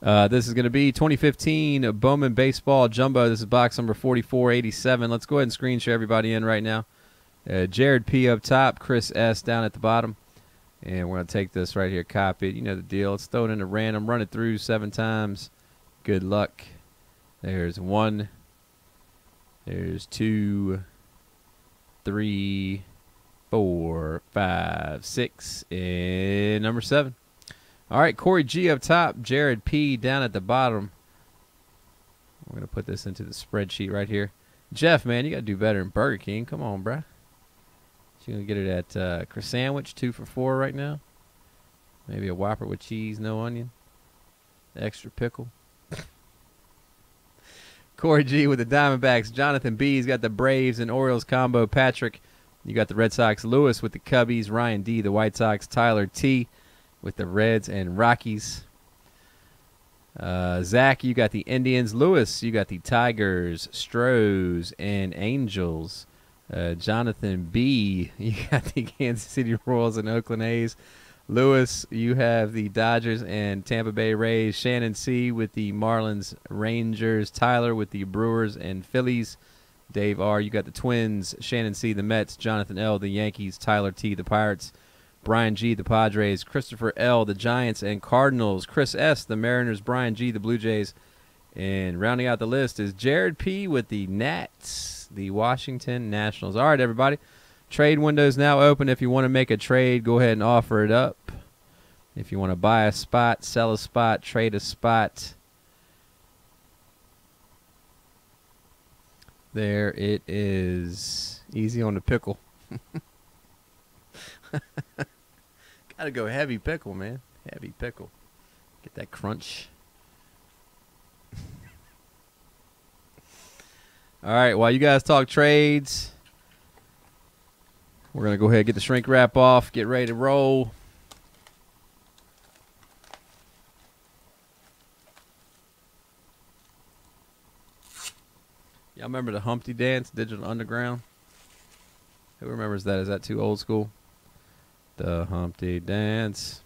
This is going to be 2015 Bowman Baseball Jumbo. This is box number 4487. Let's go ahead and screen share everybody in right now. Jared P. up top, Chris S. down at the bottom. And we're going to take this right here, copy it. You know the deal. Let's throw it into random, run it through 7 times. Good luck. There's 1. There's 2, 3, 4, 5, 6, and number 7. All right, Corey G up top, Jared P down at the bottom. We're going to put this into the spreadsheet right here. Jeff, man, you got to do better than Burger King. Come on, bruh. You're going to get it at Chris Sandwich, 2 for 4 right now. Maybe a Whopper with cheese, no onion. Extra pickle. Corey G with the Diamondbacks. Jonathan B. has got the Braves and Orioles combo. Patrick, you got the Red Sox. Lewis with the Cubbies. Ryan D. the White Sox. Tyler T. with the Reds and Rockies. Zach, you got the Indians. Lewis, you got the Tigers, Stros, and Angels. Jonathan B., you got the Kansas City Royals and Oakland A's. Lewis, you have the Dodgers and Tampa Bay Rays. Shannon C. with the Marlins, Rangers. Tyler with the Brewers and Phillies. Dave R., you got the Twins. Shannon C., the Mets. Jonathan L., the Yankees. Tyler T., the Pirates. Brian G., the Padres. Christopher L., the Giants and Cardinals. Chris S., the Mariners. Brian G., the Blue Jays. And rounding out the list is Jared P. with the Nats, the Washington Nationals. All right, everybody. Trade window is now open. If you want to make a trade, go ahead and offer it up. If you want to buy a spot, sell a spot, trade a spot, there it is. Easy on the pickle. Gotta go heavy pickle, man. Heavy pickle. Get that crunch. All right, while you guys talk trades, we're going to go ahead and get the shrink wrap off, get ready to roll. Y'all remember the Humpty Dance, Digital Underground? Who remembers that? Is that too old school? The Humpty Dance.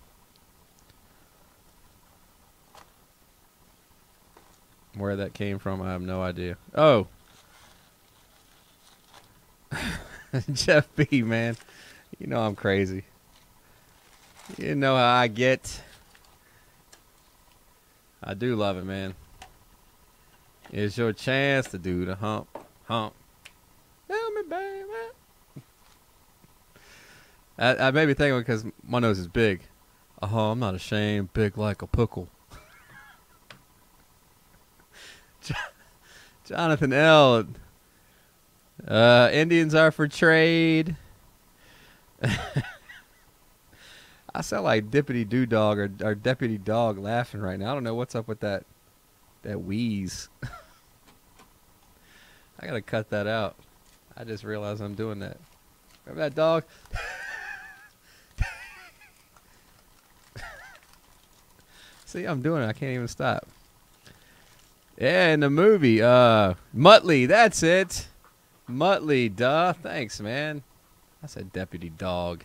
Where that came from, I have no idea. Oh. Jeff B, man. You know I'm crazy. You know how I get. I do love it, man. It's your chance to do the hump. Hump. Tell me, baby. I made me think because my nose is big. I'm not ashamed. Big like a pickle. Jonathan L. Indians are for trade. I sound like Dippity Doo Dog or Deputy Dog laughing right now. I don't know what's up with that wheeze. I gotta cut that out. I just realized I'm doing that. Remember that dog? See, I'm doing it. I can't even stop. Yeah, in the movie, Muttley, that's it. Muttley, duh. Thanks, man. I said Deputy Dog.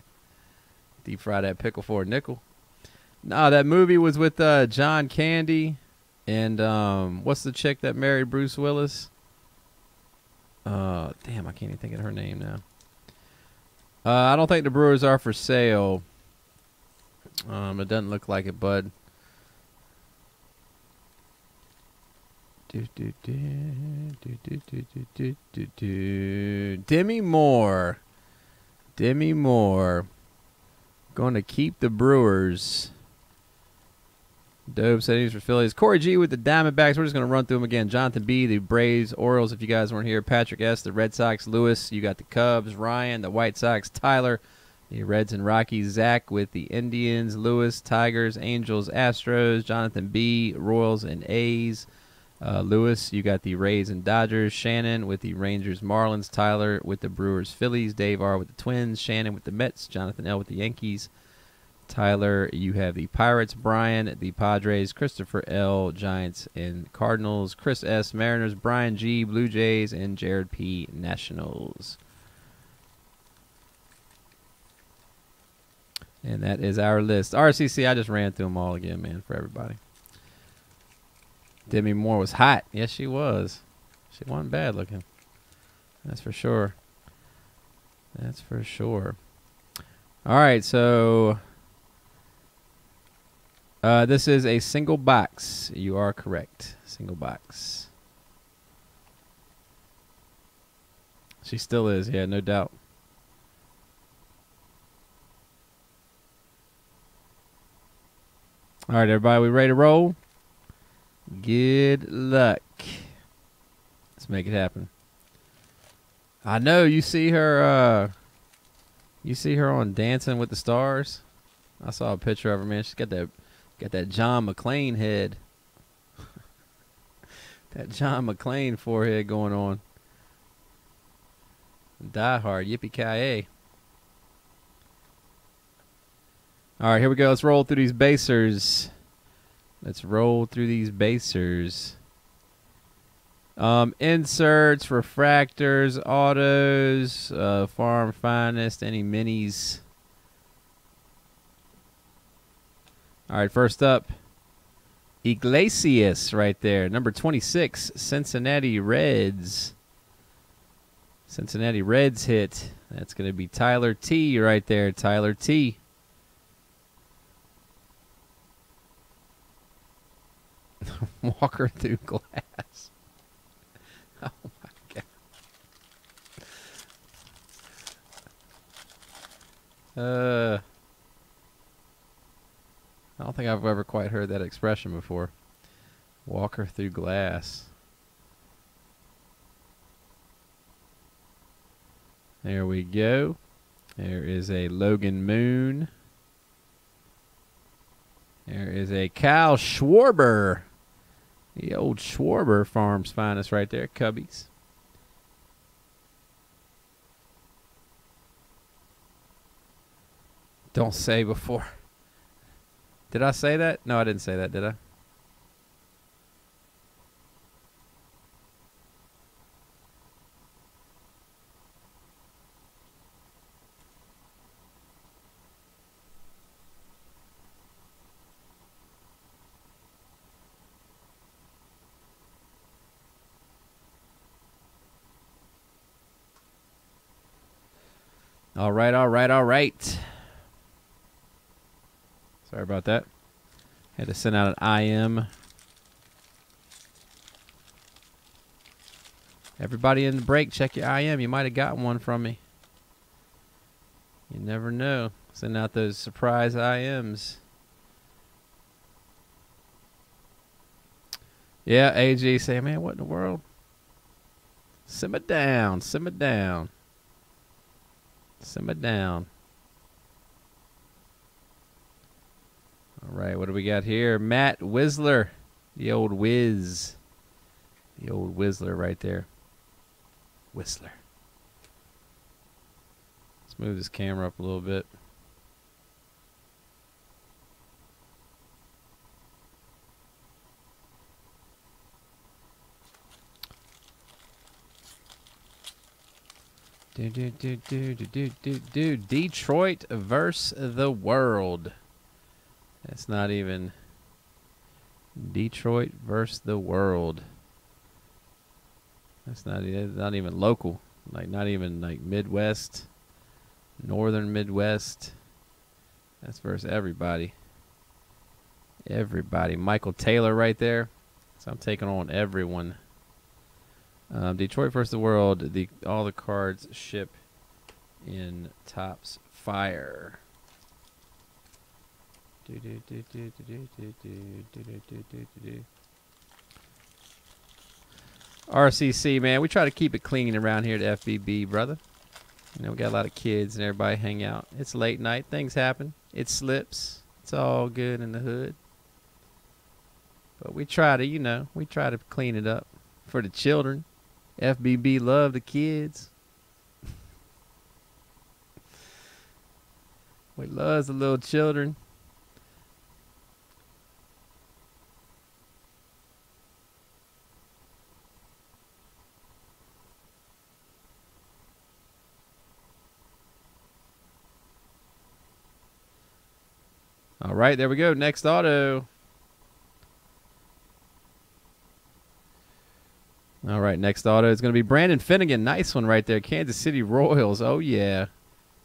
Deep fry that pickle for a nickel. Nah, that movie was with John Candy and what's the chick that married Bruce Willis? Damn, I can't even think of her name now. I don't think the Brewers are for sale. It doesn't look like it, bud. Demi Moore. Demi Moore. Going to keep the Brewers. Dope settings for Phillies. Corey G with the Diamondbacks. We're just going to run through them again. Jonathan B, the Braves, Orioles, if you guys weren't here. Patrick S, the Red Sox. Lewis, you got the Cubs. Ryan, the White Sox. Tyler, the Reds and Rockies. Zach with the Indians. Lewis, Tigers, Angels, Astros. Jonathan B, Royals and A's. Lewis, you got the Rays and Dodgers. Shannon with the Rangers, Marlins. Tyler with the Brewers, Phillies. Dave R with the Twins. Shannon with the Mets. Jonathan L with the Yankees. Tyler, you have the Pirates. Brian, the Padres. Christopher L, Giants and Cardinals. Chris S, Mariners. Brian G, Blue Jays. And Jared P, Nationals. And that is our list. RCC, I just ran through them all again, man, for everybody. Demi Moore was hot. Yes, she was. She wasn't bad looking. That's for sure. That's for sure. All right, so this is a single box. You are correct. Single box. She still is, yeah, no doubt. All right, everybody, we ready to roll? Good luck. Let's make it happen. I know you see her. You see her on Dancing with the Stars. I saw a picture of her, man. She's got that John McClane head. That John McClane forehead going on. Die Hard, yippee-ki-yay. All right, here we go. Let's roll through these basers. Let's roll through these basers. Inserts, refractors, autos, farm finest, any minis. All right, first up, Iglesias right there. Number 26, Cincinnati Reds. Cincinnati Reds hit. That's going to be Tyler T right there. Tyler T. Walker through glass. Oh, my God. I don't think I've ever quite heard that expression before. Walker through glass. There we go. There is a Logan Moon. There is a Kyle Schwarber. The old Schwarber Farms finest right there, Cubbies. Don't say before. Did I say that? No, I didn't say that, did I? All right, all right, all right. Sorry about that. Had to send out an IM. Everybody in the break, check your IM. You might have gotten one from me. You never know. Send out those surprise IMs. Yeah, AG saying, man, what in the world? Simmer down, simmer down. Simmer down. All right, what do we got here? Matt Whistler, the old Whiz. The old Whistler right there. Whistler. Let's move this camera up a little bit. Detroit versus the world. That's not even Detroit versus the world. That's not even local. Like not even like Midwest, Northern Midwest. That's versus everybody. Everybody. Michael Taylor right there. So I'm taking on everyone. Detroit versus the world. All the cards ship in Topps Fire. RCC, man, we try to keep it clean around here at FBB, brother. You know, we got a lot of kids and everybody hang out. It's late night. Things happen. It slips. It's all good in the hood. But we try to, you know, we try to clean it up for the children. FBB love the kids. We loves the little children. All right, there we go. Next auto. All right, next auto is going to be Brandon Finnegan. Nice one right there. Kansas City Royals. Oh, yeah.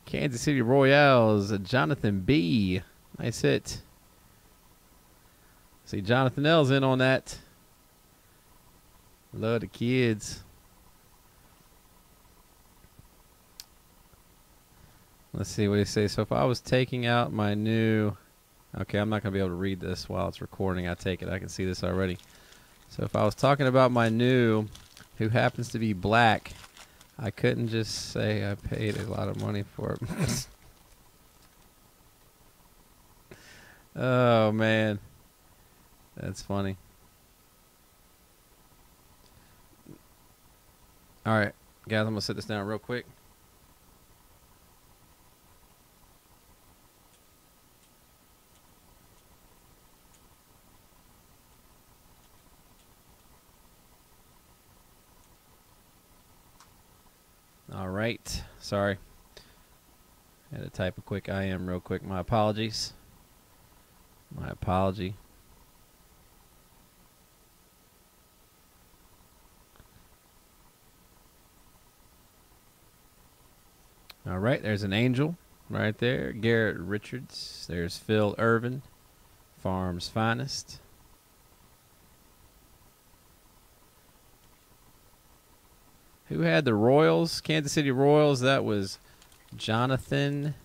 Kansas City Royals. Jonathan B. Nice hit. See, Jonathan L's in on that. Love the kids. Let's see what he says. So if I was taking out my new... Okay, I'm not going to be able to read this while it's recording. I take it. I can see this already. So if I was talking about my new, who happens to be black, I couldn't just say I paid a lot of money for it. Oh, man. That's funny. All right, guys, I'm going to set this down real quick. All right. Sorry. Had to type a quick I am real quick. My apologies. My apology. All right. There's an angel right there. Garrett Richards. There's Phil Irvin. Farm's finest. Who had the Royals? Kansas City Royals. That was Jonathan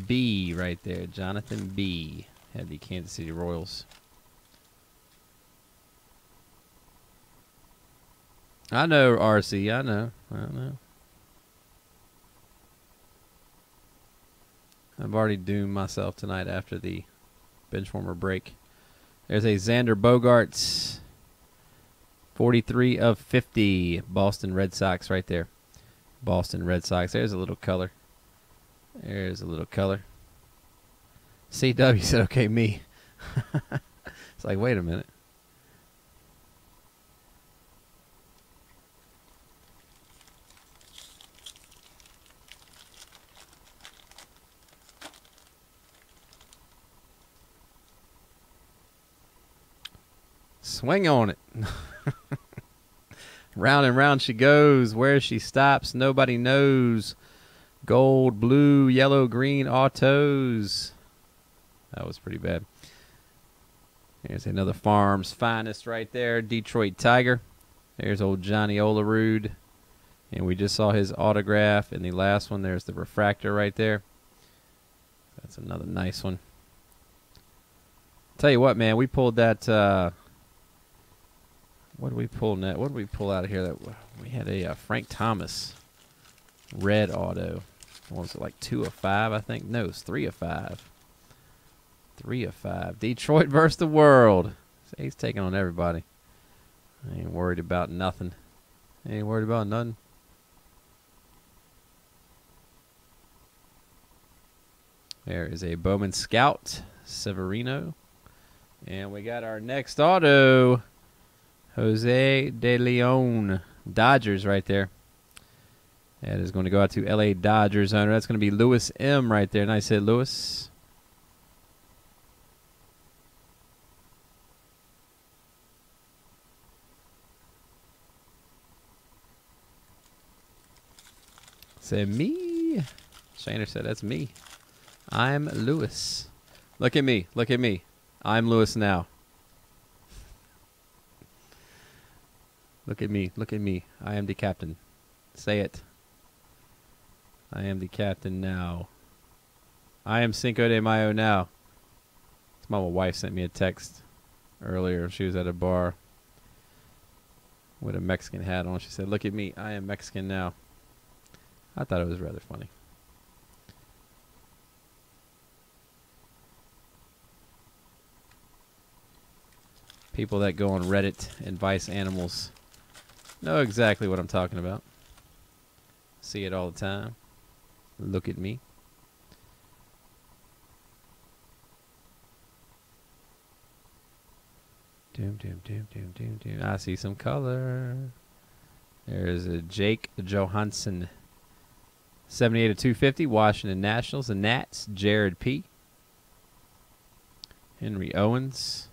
B right there. Jonathan B had the Kansas City Royals. I know, RC. I know. I've already doomed myself tonight after the Benchwarmer break. There's a Xander Bogaerts. 43 of 50. Boston Red Sox right there. Boston Red Sox. There's a little color. There's a little color. CW said, okay, me. It's like, wait a minute. Swing on it. Round and round she goes. Where she stops, nobody knows. Gold, blue, yellow, green autos. That was pretty bad. There's another Farm's finest right there. Detroit Tiger. There's old Johnny Olerud. And we just saw his autograph in the last one. There's the refractor right there. That's another nice one. Tell you what, man, we pulled that... what did we pull net? What did we pull out of here? That we had a Frank Thomas red auto. What was it, like 2 of 5, I think? No, it's 3 of 5. 3 of 5. Detroit versus the world. He's taking on everybody. I ain't worried about nothing. Ain't worried about nothing. There is a Bowman Scout, Severino. And we got our next auto. Jose De Leon, Dodgers right there. That is going to go out to LA Dodgers owner. That's going to be Lewis M right there. Nice hit, Lewis. Said me. Shaner said that's me. I'm Lewis. Look at me. Look at me. I'm Lewis now. Look at me. Look at me. I am the captain. Say it. I am the captain now. I am Cinco de Mayo now. My wife sent me a text earlier. She was at a bar with a Mexican hat on. She said, look at me. I am Mexican now. I thought it was rather funny. People that go on Reddit and vice animals know exactly what I'm talking about. See it all the time. Look at me. Doom, doom, doom, doom, doom, doom. I see some color. There's a Jake Johansson. 78 of 250. Washington Nationals. The Nats. Jared P. Henry Owens.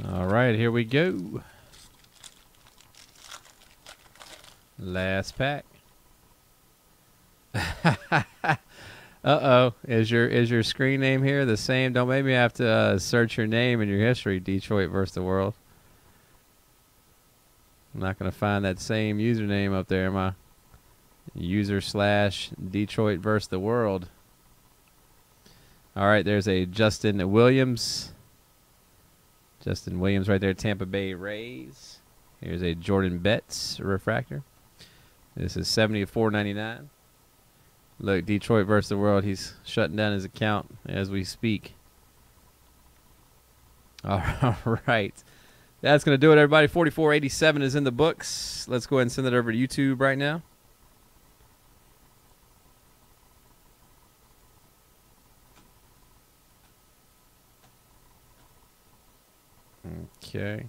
All right, here we go. Last pack. Uh-oh. Is your screen name here the same? Don't make me have to search your name in your history, Detroit versus the world. I'm not going to find that same username up there, am I? User/Detroit versus the world. All right, there's a Justin Williams. Justin Williams right there, Tampa Bay Rays. Here's a Jordan Betts refractor. This is 70 of 499. Look, Detroit versus the world. He's shutting down his account as we speak. All right. That's going to do it, everybody. 4487 is in the books. Let's go ahead and send it over to YouTube right now. Okay.